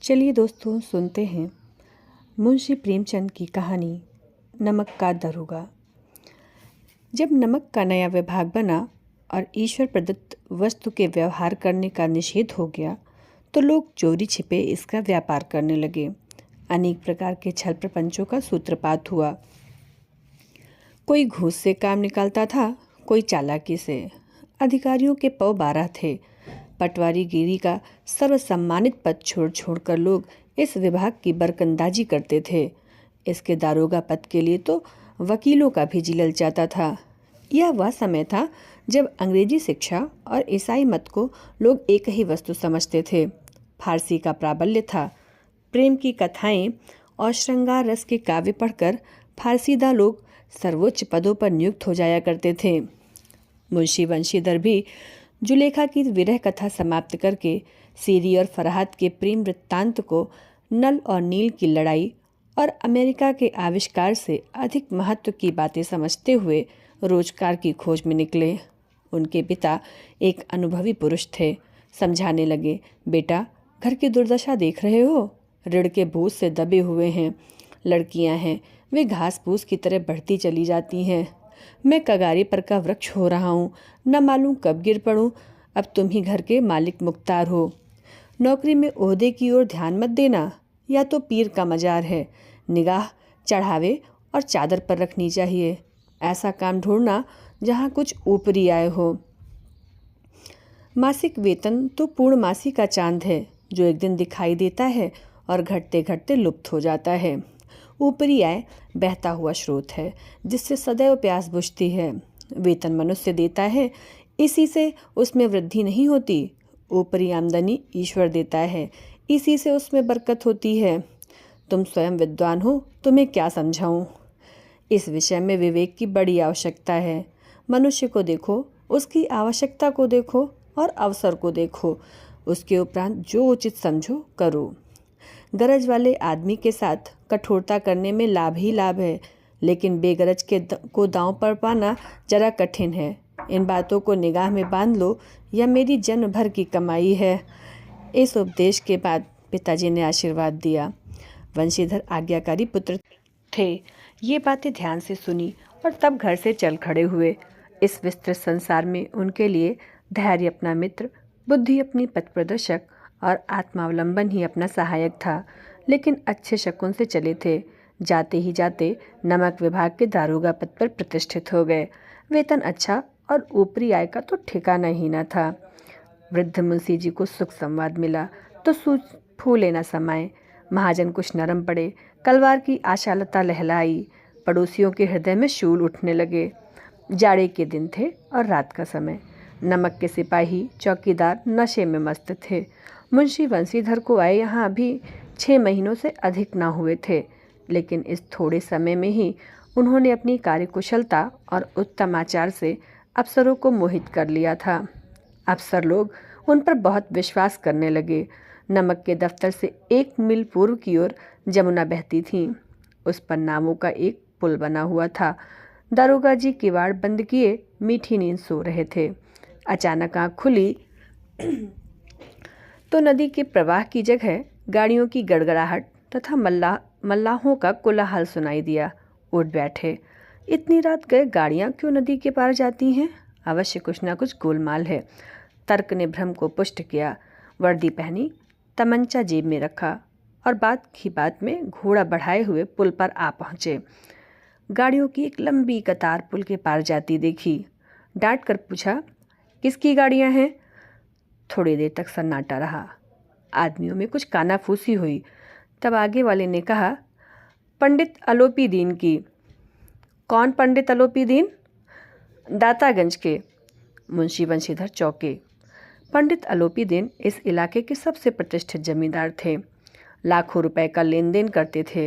चलिए दोस्तों सुनते हैं मुंशी प्रेमचंद की कहानी नमक का दरोगा। जब नमक का नया विभाग बना और ईश्वर प्रदत्त वस्तु के व्यवहार करने का निषेध हो गया तो लोग चोरी छिपे इसका व्यापार करने लगे। अनेक प्रकार के छल प्रपंचों का सूत्रपात हुआ। कोई घूस से काम निकालता था, कोई चालाकी से। अधिकारियों के पौ 12 थे। पटवारी गिरी का सर्वसम्मानित पद छोड़ छोड़कर लोग इस विभाग की बरकंदाजी करते थे। इसके दारोगा पद के लिए तो वकीलों का भी जी ललचाता था। यह वह समय था जब अंग्रेजी शिक्षा और ईसाई मत को लोग एक ही वस्तु समझते थे। फारसी का प्राबल्य था। प्रेम की कथाएं और श्रृंगार रस के काव्य पढ़कर फारसीदा लोग सर्वोच्च पदों पर नियुक्त हो जाया करते थे। मुंशी वंशीधर भी जुलेखा की विरह कथा समाप्त करके सीरी और फरहाद के प्रेम वृत्तांत को नल और नील की लड़ाई और अमेरिका के आविष्कार से अधिक महत्व की बातें समझते हुए रोजगार की खोज में निकले। उनके पिता एक अनुभवी पुरुष थे। समझाने लगे, बेटा घर की दुर्दशा देख रहे हो, ऋण के बोझ से दबे हुए हैं। लड़कियां हैं, वे घास फूस की तरह बढ़ती चली जाती हैं। मैं कगारी पर का वृक्ष हो रहा हूँ, न मालूम कब गिर पड़ूँ। अब तुम ही घर के मालिक मुख्तार हो। नौकरी में ओहदे की ओर ध्यान मत देना, या तो पीर का मजार है। निगाह चढ़ावे और चादर पर रखनी चाहिए। ऐसा काम ढूंढना जहाँ कुछ ऊपरी आय हो। मासिक वेतन तो पूर्णमासी का चांद है, जो एक दिन दिखाई देता है और घटते घटते लुप्त हो जाता है। ऊपरी आय बहता हुआ स्रोत है, जिससे सदैव प्यास बुझती है। वेतन मनुष्य देता है, इसी से उसमें वृद्धि नहीं होती। ऊपरी आमदनी ईश्वर देता है, इसी से उसमें बरकत होती है। तुम स्वयं विद्वान हो, तुम्हें क्या समझाऊं। इस विषय में विवेक की बड़ी आवश्यकता है। मनुष्य को देखो, उसकी आवश्यकता को देखो और अवसर को देखो। उसके उपरांत जो उचित समझो करो। गरज वाले आदमी के साथ कठोरता करने में लाभ ही लाभ है, लेकिन बेगरज को दांव पर पाना जरा कठिन है। इन बातों को निगाह में बांध लो, यह मेरी जन्म भर की कमाई है। इस उपदेश के बाद पिताजी ने आशीर्वाद दिया। वंशीधर आज्ञाकारी पुत्र थे। ये बातें ध्यान से सुनी और तब घर से चल खड़े हुए। इस विस्तृत संसार में उनके लिए धैर्य अपना मित्र, बुद्धि अपनी पथ प्रदर्शक और आत्मावलंबन ही अपना सहायक था। लेकिन अच्छे शकुन से चले थे। जाते ही जाते नमक विभाग के दारोगा पद पर प्रतिष्ठित हो गए। वेतन अच्छा और ऊपरी आय का तो ठिकाना ही न था। वृद्ध मुंशी जी को सुख संवाद मिला तो फूले न समाये। महाजन कुछ नरम पड़े। कलवार की आशालता लहलाई। पड़ोसियों के हृदय में शूल उठने लगे। जाड़े के दिन थे और रात का समय। नमक के सिपाही चौकीदार नशे में मस्त थे। मुंशी वंशीधर को आए यहाँ अभी 6 महीनों से अधिक न हुए थे, लेकिन इस थोड़े समय में ही उन्होंने अपनी कार्यकुशलता और उत्तम आचार से अफसरों को मोहित कर लिया था। अफसर लोग उन पर बहुत विश्वास करने लगे। नमक के दफ्तर से 1 मील पूर्व की ओर जमुना बहती थी। उस पर नावों का एक पुल बना हुआ था। दारोगा जी किवाड़ बंद किए मीठी नींद सो रहे थे। अचानक आँख खुली तो नदी के प्रवाह की जगह गाड़ियों की गड़गड़ाहट तथा मल्लाहों का कोलाहल सुनाई दिया। उठ बैठे। इतनी रात गए गाड़ियां क्यों नदी के पार जाती हैं? अवश्य कुछ ना कुछ गोलमाल है। तर्क ने भ्रम को पुष्ट किया। वर्दी पहनी, तमंचा जेब में रखा और बात की बात में घोड़ा बढ़ाए हुए पुल पर आ पहुंचे। गाड़ियों की एक लंबी कतार पुल के पार जाती देखी। डांट कर पूछा, किसकी गाड़ियां हैं? थोड़ी देर तक सन्नाटा रहा। आदमियों में कुछ कानाफूसी हुई। तब आगे वाले ने कहा, पंडित अलोपी दीन की। कौन पंडित अलोपी दीन? दातागंज के। मुंशी वंशीधर चौंके। पंडित अलोपी दीन इस इलाके के सबसे प्रतिष्ठित जमींदार थे। लाखों रुपए का लेन देन करते थे।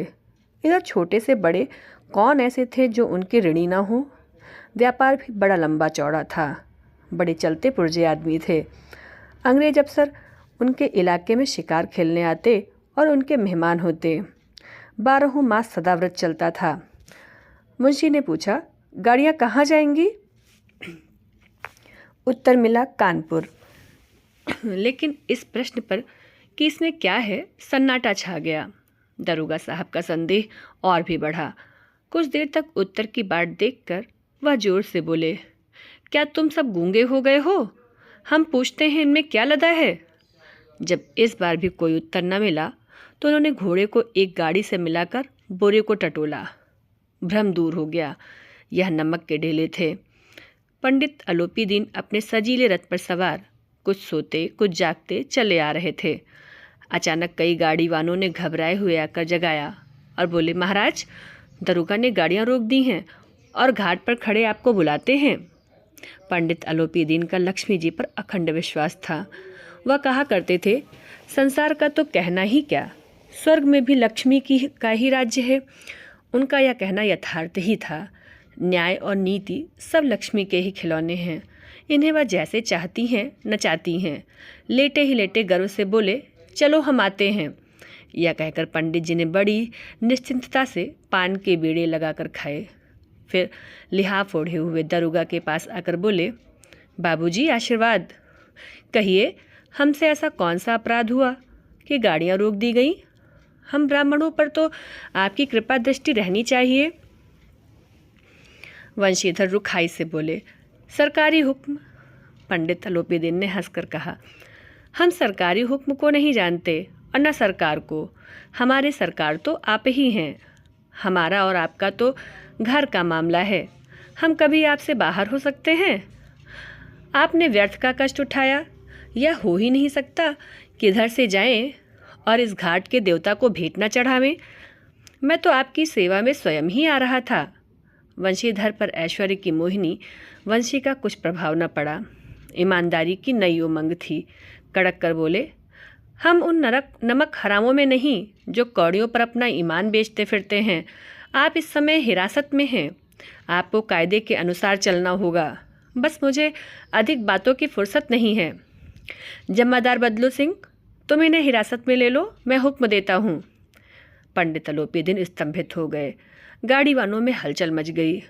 इधर छोटे से बड़े कौन ऐसे थे जो उनके ऋणी ना हो। व्यापार भी बड़ा लंबा चौड़ा था। बड़े चलते पुर्जे आदमी थे। अंग्रेज अफसर उनके इलाके में शिकार खेलने आते और उनके मेहमान होते। 12 मास सदाव्रत चलता था। मुंशी ने पूछा, गाड़ियाँ कहाँ जाएंगी? उत्तर मिला, कानपुर। लेकिन इस प्रश्न पर कि इसमें क्या है, सन्नाटा छा गया। दरोगा साहब का संदेह और भी बढ़ा। कुछ देर तक उत्तर की बाट देखकर वह जोर से बोले, क्या तुम सब गूंगे हो गए हो? हम पूछते हैं इनमें क्या लदा है? जब इस बार भी कोई उत्तर न मिला तो उन्होंने घोड़े को एक गाड़ी से मिलाकर बोरे को टटोला। भ्रम दूर हो गया। यह नमक के ढेले थे। पंडित अलोपी दीन अपने सजीले रथ पर सवार कुछ सोते कुछ जागते चले आ रहे थे। अचानक कई गाड़ी वालों ने घबराए हुए आकर जगाया और बोले, महाराज, दरोगा ने गाड़ियां रोक दी हैं और घाट पर खड़े आपको बुलाते हैं। पंडित अलोपी दीन का लक्ष्मी जी पर अखंड विश्वास था। वह कहा करते थे, संसार का तो कहना ही क्या, स्वर्ग में भी लक्ष्मी का ही राज्य है। उनका यह कहना यथार्थ ही था। न्याय और नीति सब लक्ष्मी के ही खिलौने हैं। इन्हें वह जैसे चाहती हैं नचाती हैं। लेटे ही लेटे गर्व से बोले, चलो हम आते हैं। यह कहकर पंडित जी ने बड़ी निश्चिंतता से पान के बीड़े लगाकर खाए। फिर लिहाफ ओढ़े हुए दरोगा के पास आकर बोले, बाबूजी आशीर्वाद। कहिए, हमसे ऐसा कौन सा अपराध हुआ कि गाड़ियां रोक दी गई? हम ब्राह्मणों पर तो आपकी कृपा दृष्टि रहनी चाहिए। वंशीधर रुखाई से बोले, सरकारी हुक्म। पंडित अलोपी दीन ने हंसकर कहा, हम सरकारी हुक्म को नहीं जानते और न सरकार को। हमारे सरकार तो आप ही हैं। हमारा और आपका तो घर का मामला है। हम कभी आपसे बाहर हो सकते हैं? आपने व्यर्थ का कष्ट उठाया। यह हो ही नहीं सकता कि इधर से जाएं और इस घाट के देवता को भेंट न चढ़ावें। मैं तो आपकी सेवा में स्वयं ही आ रहा था। वंशीधर पर ऐश्वर्य की मोहिनी वंशी का कुछ प्रभाव न पड़ा। ईमानदारी की नई उमंग थी। कड़क कर बोले, हम उन नमक हरामों में नहीं जो कौड़ियों पर अपना ईमान बेचते फिरते हैं। आप इस समय हिरासत में हैं। आपको कायदे के अनुसार चलना होगा। बस मुझे अधिक बातों की फुर्सत नहीं है। जमादार बदलू सिंह, तुम इन्हें हिरासत में ले लो, मैं हुक्म देता हूँ। पंडित अलोपी दीन स्तंभित हो गए। गाड़ी वालों में हलचल मच गई।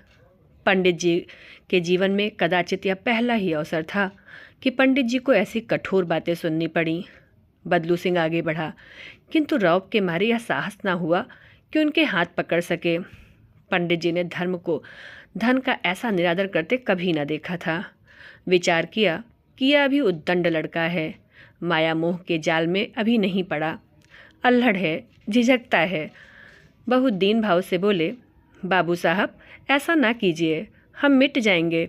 पंडित जी के जीवन में कदाचित यह पहला ही अवसर था कि पंडित जी को ऐसी कठोर बातें सुननी पड़ी। बदलू सिंह आगे बढ़ा, किंतु रौब के मारे यह साहस न हुआ कि उनके हाथ पकड़ सके। पंडित जी ने धर्म को धन का ऐसा निरादर करते कभी न देखा था। विचार किया कि यह अभी उद्दंड लड़का है, माया मोह के जाल में अभी नहीं पड़ा, अल्हड़ है, झिझकता है। बहुत दीन भाव से बोले, बाबू साहब, ऐसा ना कीजिए, हम मिट जाएंगे,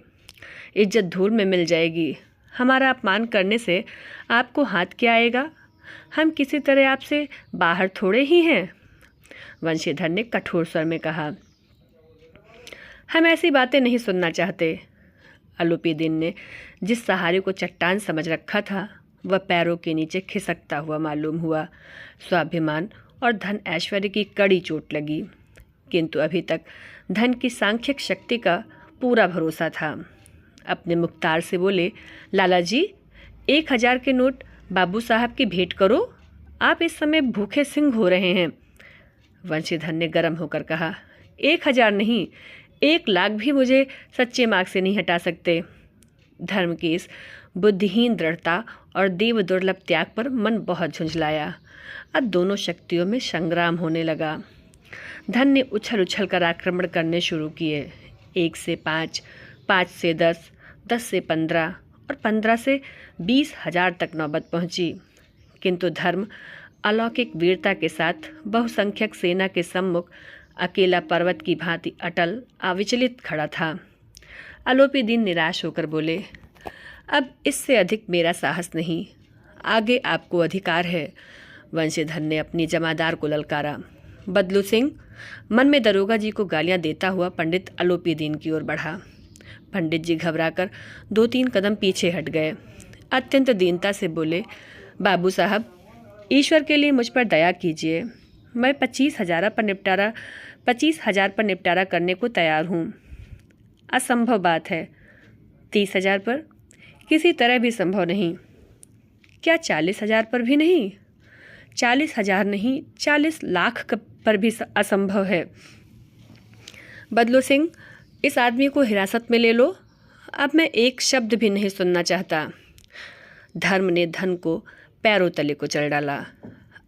इज्जत धूल में मिल जाएगी। हमारा अपमान करने से आपको हाथ क्या आएगा? हम किसी तरह आपसे बाहर थोड़े ही हैं। वंशीधर ने कठोर स्वर में कहा, हम ऐसी बातें नहीं सुनना चाहते। अलोपी दीन ने जिस सहारे को चट्टान समझ रखा था वह पैरों के नीचे खिसकता हुआ मालूम हुआ। स्वाभिमान और धन ऐश्वर्य की कड़ी चोट लगी, किंतु अभी तक धन की सांख्यिक शक्ति का पूरा भरोसा था। अपने मुख्तार से बोले, लाला जी, 1000 के नोट बाबू साहब की भेंट करो। आप इस समय भूखे सिंह हो रहे हैं। वंशीधर ने गर्म होकर कहा, 1000 नहीं, 1 लाख भी मुझे सच्चे मार्ग से नहीं हटा सकते। धर्म की इस बुद्धिहीन दृढ़ता और देव दुर्लभ त्याग पर मन बहुत झुंझलाया। अब दोनों शक्तियों में संग्राम होने लगा। धन ने उछल उछल कर आक्रमण करने शुरू किए। 1 से 5, 5 से 10, 10 से 15 और 15 से 20,000 तक नौबत पहुंची, किंतु धर्म अलौकिक वीरता के साथ बहुसंख्यक सेना के सम्मुख अकेला पर्वत की भांति अटल अविचलित खड़ा था। अलोपी दीन निराश होकर बोले, अब इससे अधिक मेरा साहस नहीं, आगे आपको अधिकार है। वंशीधर ने अपनी जमादार को ललकारा। बदलू सिंह मन में दरोगा जी को गालियां देता हुआ पंडित अलोपी दीन की ओर बढ़ा। पंडित जी घबराकर 2-3 कदम पीछे हट गए। अत्यंत दीनता से बोले, बाबू साहब, ईश्वर के लिए मुझ पर दया कीजिए। मैं 25,000 पर निपटारा करने को तैयार हूँ। असंभव बात है। 30,000 पर किसी तरह भी संभव नहीं। क्या 40,000 पर भी नहीं? 40,000 नहीं, 40 लाख पर भी असंभव है। बदलू सिंह, इस आदमी को हिरासत में ले लो। अब मैं एक शब्द भी नहीं सुनना चाहता। धर्म ने धन को पैरों तले को चल डाला।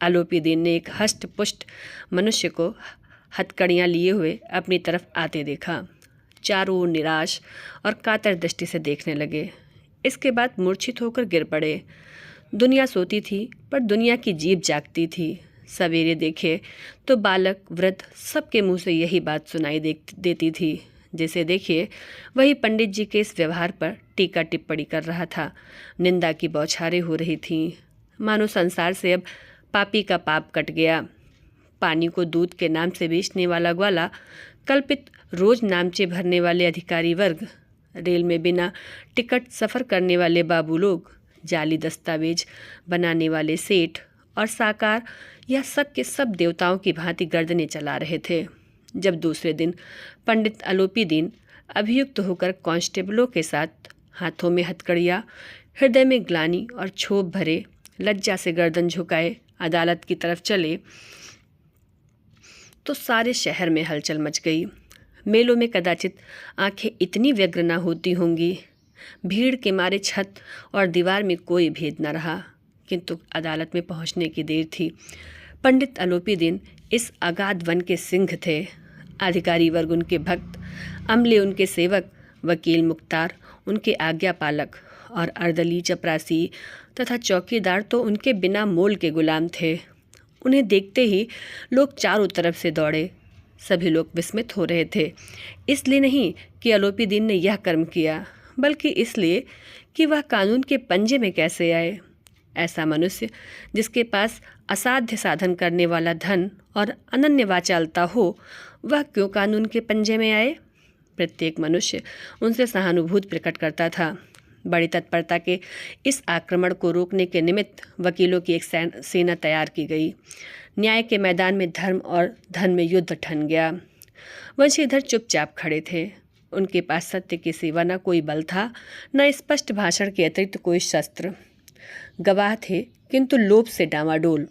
आलोपी दीन ने एक हष्ट पुष्ट मनुष्य को हथकड़ियाँ लिए हुए अपनी तरफ आते देखा। चारों ओर निराश और कातर दृष्टि से देखने लगे। इसके बाद मूर्छित होकर गिर पड़े। दुनिया सोती थी पर दुनिया की जीभ जागती थी। सवेरे देखे तो बालक वृद्ध सबके मुंह से यही बात सुनाई देती थी। जिसे देखिए वही पंडित जी के इस व्यवहार पर टीका टिप्पणी कर रहा था। निंदा की बौछारें हो रही थीं। मानो संसार से अब पापी का पाप कट गया। पानी को दूध के नाम से बेचने वाला ग्वाला, कल्पित रोज नामचे भरने वाले अधिकारी वर्ग, रेल में बिना टिकट सफ़र करने वाले बाबू लोग, जाली दस्तावेज बनाने वाले सेठ और साकार, यह सब के सब देवताओं की भांति गर्दनें चला रहे थे। जब दूसरे दिन पंडित आलोपी दीन अभियुक्त होकर कांस्टेबलों के साथ हाथों में हथकड़ियाँ, हृदय में ग्लानि और क्षोभ भरे, लज्जा से गर्दन झुकाए अदालत की तरफ चले तो सारे शहर में हलचल मच गई। मेलों में कदाचित आंखें इतनी व्यग्र न होती होंगी। भीड़ के मारे छत और दीवार में कोई भेद न रहा। किंतु अदालत में पहुंचने की देर थी। पंडित आलोपी दीन इस अगाध वन के सिंह थे। अधिकारी वर्ग उनके भक्त, अमले उनके सेवक, वकील मुख्तार उनके आज्ञा पालक और अर्दली चपरासी तथा चौकीदार तो उनके बिना मोल के गुलाम थे। उन्हें देखते ही लोग चारों तरफ से दौड़े। सभी लोग विस्मित हो रहे थे, इसलिए नहीं कि आलोपी दीन ने यह कर्म किया, बल्कि इसलिए कि वह कानून के पंजे में कैसे आए। ऐसा मनुष्य जिसके पास असाध्य साधन करने वाला धन और अनन्य वाचालता हो, वह क्यों कानून के पंजे में आए? प्रत्येक मनुष्य उनसे सहानुभूति प्रकट करता था। बड़ी तत्परता के इस आक्रमण को रोकने के निमित्त वकीलों की एक सेना तैयार की गई। न्याय के मैदान में धर्म और धन में युद्ध ठन गया। वंशीधर चुपचाप खड़े थे। उनके पास सत्य के सिवा न कोई बल था, न स्पष्ट भाषण के अतिरिक्त कोई शस्त्र। गवाह थे किंतु लोभ से डामाडोल।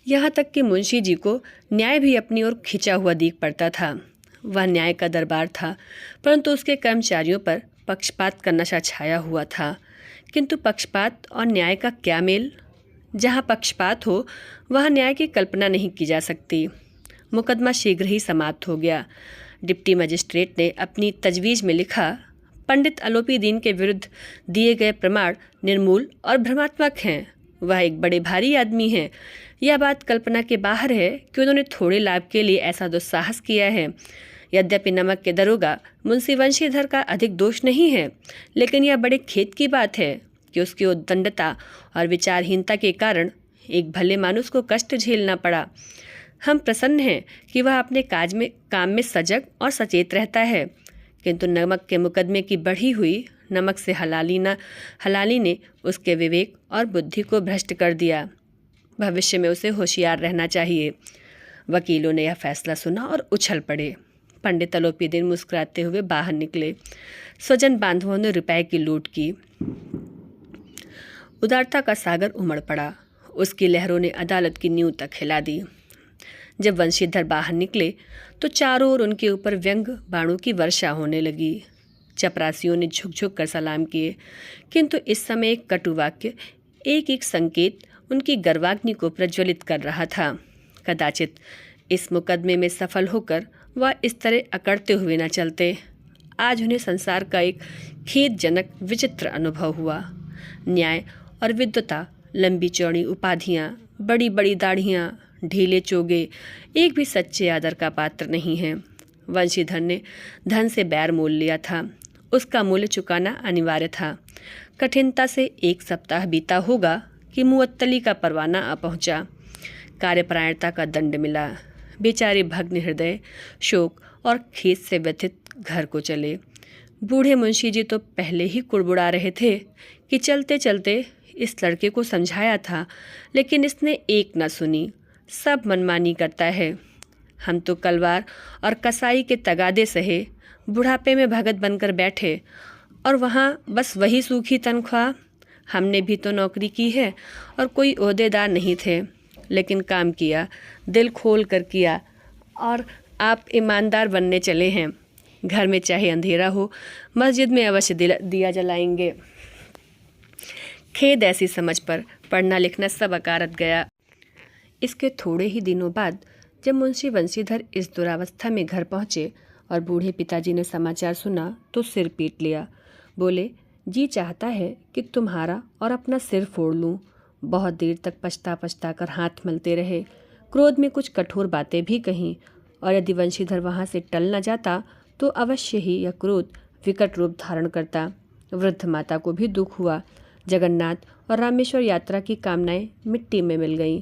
यहाँ तक कि मुंशी जी को न्याय भी अपनी ओर खिंचा हुआ दिख पड़ता था। वह न्याय का दरबार था, परंतु उसके कर्मचारियों पर पक्षपात का नशा छाया हुआ था। किंतु पक्षपात और न्याय का क्या मेल? जहाँ पक्षपात हो वहाँ न्याय की कल्पना नहीं की जा सकती। मुकदमा शीघ्र ही समाप्त हो गया। डिप्टी मजिस्ट्रेट ने अपनी तजवीज़ में लिखा, पंडित आलोपी दीन के विरुद्ध दिए गए प्रमाण निर्मूल और भ्रमात्मक हैं। वह एक बड़े भारी आदमी हैं। यह बात कल्पना के बाहर है कि उन्होंने थोड़े लाभ के लिए ऐसा दुस्साहस किया है। यद्यपि नमक के दरोगा मुंशी वंशीधर का अधिक दोष नहीं है, लेकिन यह बड़े खेद की बात है कि उसकी उद्दंडता और विचारहीनता के कारण एक भले मानुस को कष्ट झेलना पड़ा। हम प्रसन्न हैं कि वह अपने काम में सजग और सचेत रहता है, किंतु नमक के मुकदमे की बढ़ी हुई नमक से हलाली ने उसके विवेक और बुद्धि को भ्रष्ट कर दिया। भविष्य में उसे होशियार रहना चाहिए। वकीलों ने यह फैसला सुना और उछल पड़े। पंडित आलोपी दीन मुस्कुराते हुए बाहर निकले। स्वजन बांधवों ने रुपए की लूट की। उदारता का सागर उमड़ पड़ा। उसकी लहरों ने अदालत की नींव तक हिला दी। जब वंशीधर बाहर निकले तो चारों ओर उनके ऊपर व्यंग बाणों की वर्षा होने लगी। चपरासियों ने झुक झुक कर सलाम किए, किंतु इस समय एक कटु वाक्य, एक एक संकेत उनकी गर्वाग्नि को प्रज्वलित कर रहा था। कदाचित इस मुकदमे में सफल होकर वह इस तरह अकड़ते हुए न चलते। आज उन्हें संसार का एक खेदजनक विचित्र अनुभव हुआ। न्याय और विद्वता, लंबी चौड़ी उपाधियाँ, बड़ी बड़ी दाढ़ियाँ, ढीले चोगे, एक भी सच्चे आदर का पात्र नहीं है। वंशीधर ने धन से बैर मोल लिया था। उसका मूल्य चुकाना अनिवार्य था। कठिनता से 1 सप्ताह बीता होगा कि मुअत्तली का परवाना आ पहुंचा। कार्यपरायणता का दंड मिला। बेचारे भग्न हृदय, शोक और खेद से व्यथित घर को चले। बूढ़े मुंशी जी तो पहले ही कुड़बुड़ा रहे थे कि चलते चलते इस लड़के को समझाया था, लेकिन इसने एक न सुनी। सब मनमानी करता है। हम तो कलवार और कसाई के तगादे सहे बुढ़ापे में भगत बनकर बैठे, और वहाँ बस वही सूखी तनख्वाह। हमने भी तो नौकरी की है और कोई ओहदेदार नहीं थे, लेकिन काम किया, दिल खोल कर किया, और आप ईमानदार बनने चले हैं। घर में चाहे अंधेरा हो, मस्जिद में अवश्य दिया जलाएंगे। खेद ऐसी समझ पर पढ़ना लिखना सब अकारत गया। इसके थोड़े ही दिनों बाद जब मुंशी बंशीधर इस दुरावस्था में घर पहुँचे और बूढ़े पिताजी ने समाचार सुना तो सिर पीट लिया। बोले, जी चाहता है कि तुम्हारा और अपना सिर फोड़ लूँ। बहुत देर तक पछता पछता कर हाथ मलते रहे। क्रोध में कुछ कठोर बातें भी कहीं, और यदि वंशीधर वहाँ से टल न जाता तो अवश्य ही यह क्रोध विकट रूप धारण करता। वृद्ध माता को भी दुख हुआ। जगन्नाथ और रामेश्वर यात्रा की कामनाएं मिट्टी में मिल गईं।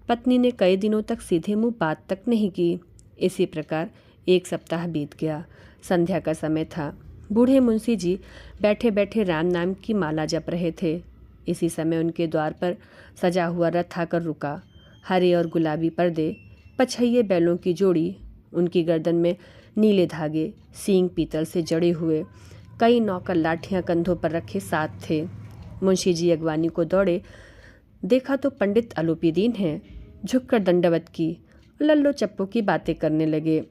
पत्नी ने कई दिनों तक सीधे मुंह बात तक नहीं की। इसी प्रकार एक सप्ताह बीत गया। संध्या का समय था। बूढ़े मुंशी जी बैठे बैठे राम नाम की माला जप रहे थे। इसी समय उनके द्वार पर सजा हुआ रथ आकर रुका। हरे और गुलाबी पर्दे, पछैये बैलों की जोड़ी, उनकी गर्दन में नीले धागे, सींग पीतल से जड़े हुए, कई नौकर लाठियां कंधों पर रखे साथ थे। मुंशी जी अगवानी को दौड़े। देखा तो पंडित आलोपीदीन हैं। झुककर दंडवत की, लल्लो चप्पो की बातें करने लगे।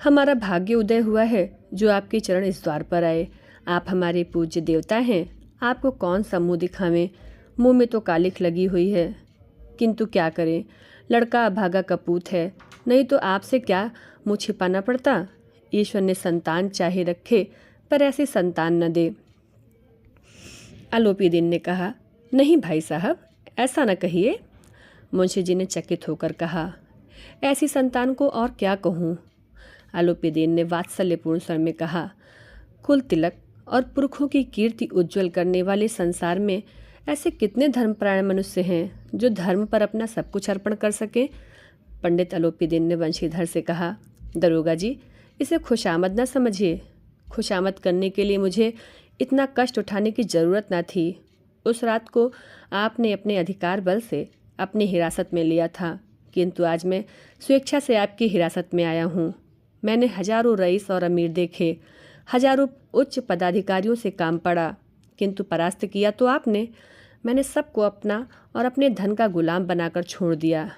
हमारा भाग्य उदय हुआ है जो आपके चरण इस द्वार पर आए। आप हमारे पूज्य देवता हैं। आपको कौन सा मुँह दिखावें, मुँह में तो कालिख लगी हुई है। किंतु क्या करें, लड़का अभागा कपूत है, नहीं तो आपसे क्या मुँह छिपाना पड़ता। ईश्वर ने संतान चाहे रखे, पर ऐसी संतान न दे। आलोपीदीन ने कहा, नहीं भाई साहब, ऐसा न कहिए। मुंशी जी ने चकित होकर कहा, ऐसी संतान को और क्या कहूँ। आलोपीदीन ने वात्सल्यपूर्ण स्वर में कहा, कुल तिलक और पुरखों की कीर्ति उज्ज्वल करने वाले संसार में ऐसे कितने धर्मपरायण मनुष्य हैं जो धर्म पर अपना सब कुछ अर्पण कर सके। पंडित आलोपीदीन ने वंशीधर से कहा, दरोगा जी, इसे खुशामद न समझिए। खुशामद करने के लिए मुझे इतना कष्ट उठाने की ज़रूरत न थी। उस रात को आपने अपने अधिकार बल से अपनी हिरासत में लिया था, किंतु आज मैं स्वेच्छा से आपकी हिरासत में आया हूँ। मैंने हजारों रईस और अमीर देखे, हजारों उच्च पदाधिकारियों से काम पड़ा, किंतु परास्त किया तो आपने। मैंने सबको अपना और अपने धन का गुलाम बनाकर छोड़ दिया।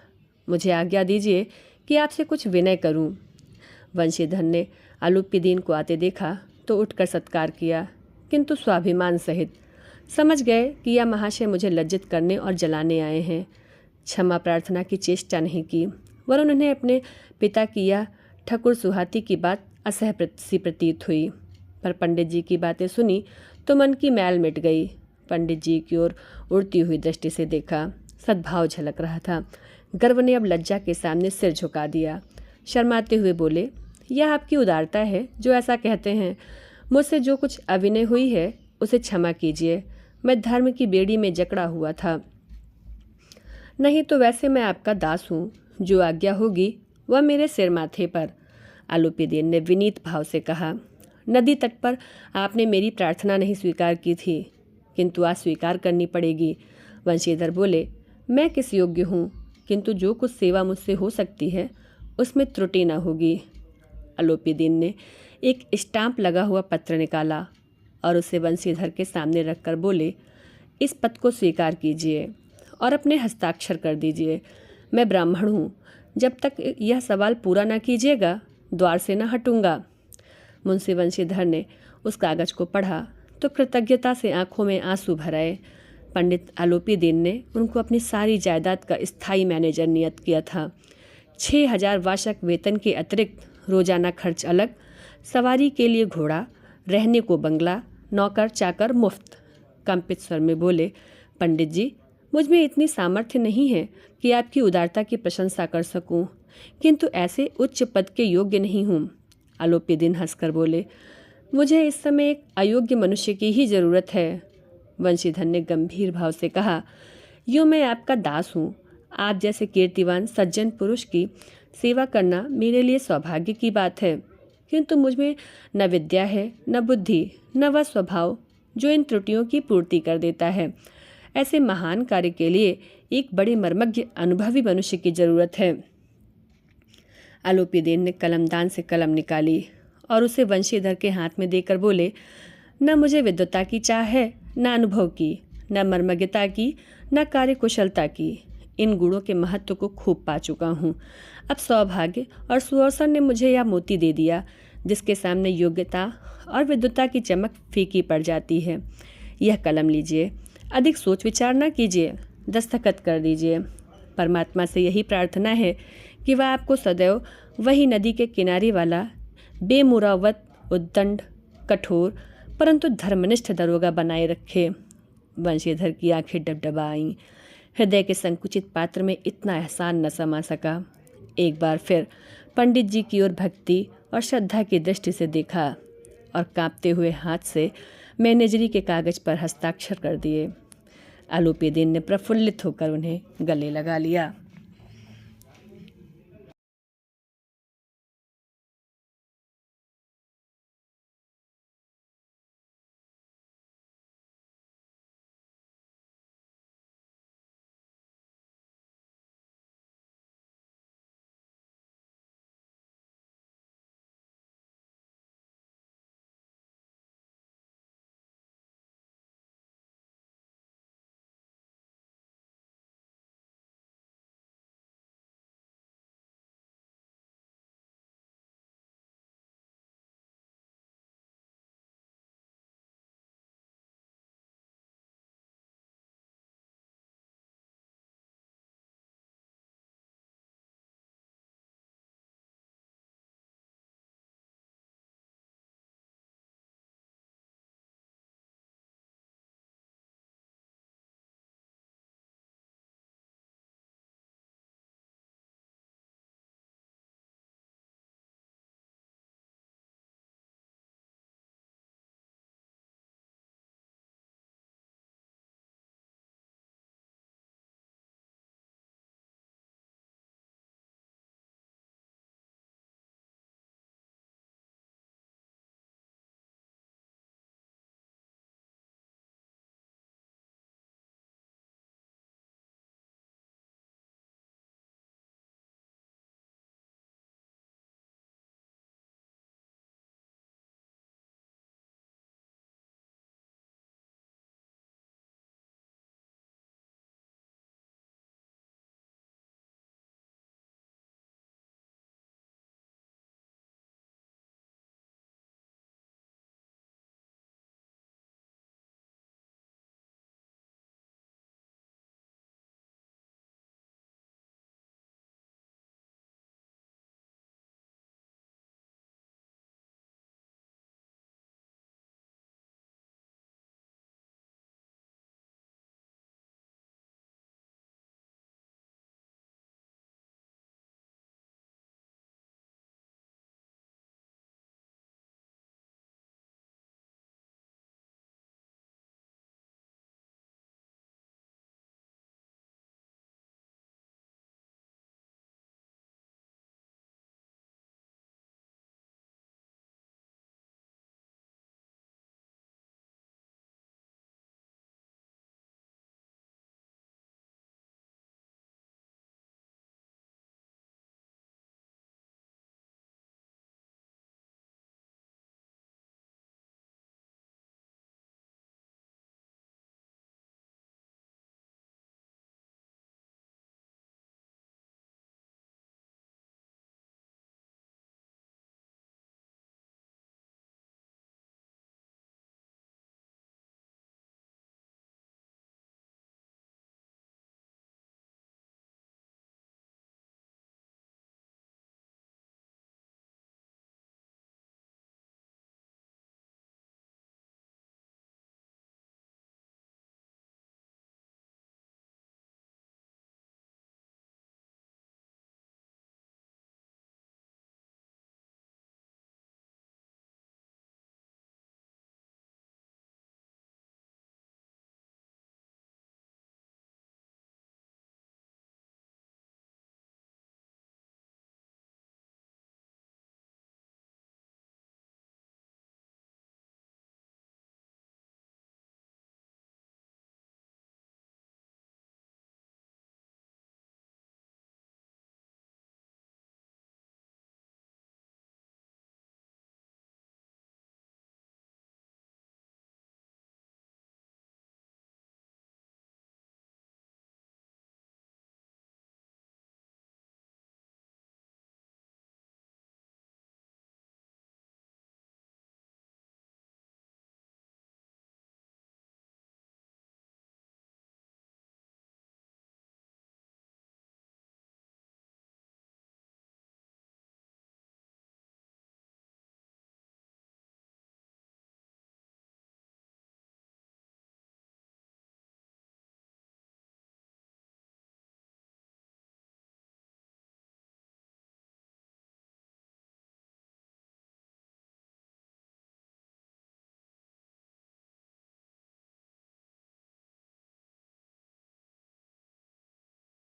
मुझे आज्ञा दीजिए कि आपसे कुछ विनय करूं। वंशीधर ने आलोपीदीन को आते देखा तो उठकर सत्कार किया, किंतु स्वाभिमान सहित। समझ गए कि यह महाशय मुझे लज्जित करने और जलाने आए हैं। क्षमा प्रार्थना की चेष्टा नहीं की, वरन उन्हें अपने पिता की यह ठकुर सुहाती की बात असह्य सी प्रतीत हुई। पर पंडित जी की बातें सुनी तो मन की मैल मिट गई। पंडित जी की ओर उड़ती हुई दृष्टि से देखा, सद्भाव झलक रहा था। गर्व ने अब लज्जा के सामने सिर झुका दिया। शर्माते हुए बोले, यह आपकी उदारता है जो ऐसा कहते हैं। मुझसे जो कुछ अविनय हुई है उसे क्षमा कीजिए। मैं धर्म की बेड़ी में जकड़ा हुआ था, नहीं तो वैसे मैं आपका दास हूँ। जो आज्ञा होगी वह मेरे सिर माथे पर। आलोपीदीन ने विनीत भाव से कहा, नदी तट पर आपने मेरी प्रार्थना नहीं स्वीकार की थी, किंतु आज स्वीकार करनी पड़ेगी। वंशीधर बोले, मैं किस योग्य हूँ, किंतु जो कुछ सेवा मुझसे हो सकती है उसमें त्रुटि न होगी। आलोपीदीन ने एक स्टाम्प लगा हुआ पत्र निकाला और उसे वंशीधर के सामने रखकर बोले, इस पद को स्वीकार कीजिए और अपने हस्ताक्षर कर दीजिए। मैं ब्राह्मण हूँ, जब तक यह सवाल पूरा न कीजिएगा द्वार से न हटूंगा। मुंशी वंशीधर ने उस कागज को पढ़ा तो कृतज्ञता से आंखों में आंसू भर आए। पंडित आलोपीदीन ने उनको अपनी सारी जायदाद का स्थायी मैनेजर नियत किया था। 6000 वार्षिक वेतन के अतिरिक्त रोजाना खर्च अलग, सवारी के लिए घोड़ा, रहने को बंगला, नौकर चाकर मुफ्त। कंपित स्वर में बोले, पंडित जी, मुझ में इतनी सामर्थ्य नहीं है कि आपकी उदारता की प्रशंसा कर सकूं, किंतु ऐसे उच्च पद के योग्य नहीं हूँ। आलोपीदीन हंसकर बोले, मुझे इस समय एक अयोग्य मनुष्य की ही जरूरत है। वंशीधर ने गंभीर भाव से कहा, यूँ मैं आपका दास हूँ। आप जैसे कीर्तिवान सज्जन पुरुष की सेवा करना मेरे लिए सौभाग्य की बात है, किंतु मुझ में न विद्या है, न बुद्धि, न वह स्वभाव जो इन त्रुटियों की पूर्ति कर देता है। ऐसे महान कार्य के लिए एक बड़े मर्मज्ञ अनुभवी मनुष्य की जरूरत है। आलोपीदीन ने कलमदान से कलम निकाली और उसे वंशीधर के हाथ में देकर बोले, न मुझे विद्वता की चाह है, न अनुभव की, न मर्मज्ञता की, न कार्यकुशलता की। इन गुणों के महत्व को खूब पा चुका हूँ। अब सौभाग्य और सुअवसर ने मुझे यह मोती दे दिया जिसके सामने योग्यता और विद्वता की चमक फीकी पड़ जाती है। यह कलम लीजिए अधिक सोच विचार न कीजिए, दस्तखत कर दीजिए। परमात्मा से यही प्रार्थना है कि वह आपको सदैव वही नदी के किनारे वाला बेमुरवत, उद्दंड, कठोर परंतु धर्मनिष्ठ दरोगा बनाए रखे। वंशीधर की आंखें डबडबाईं। हृदय के संकुचित पात्र में इतना एहसान न समा सका। एक बार फिर पंडित जी की ओर भक्ति और श्रद्धा की दृष्टि से देखा और कांपते हुए हाथ से मैनेजरी के कागज पर हस्ताक्षर कर दिए। आलूपीदीन ने प्रफुल्लित होकर उन्हें गले लगा लिया।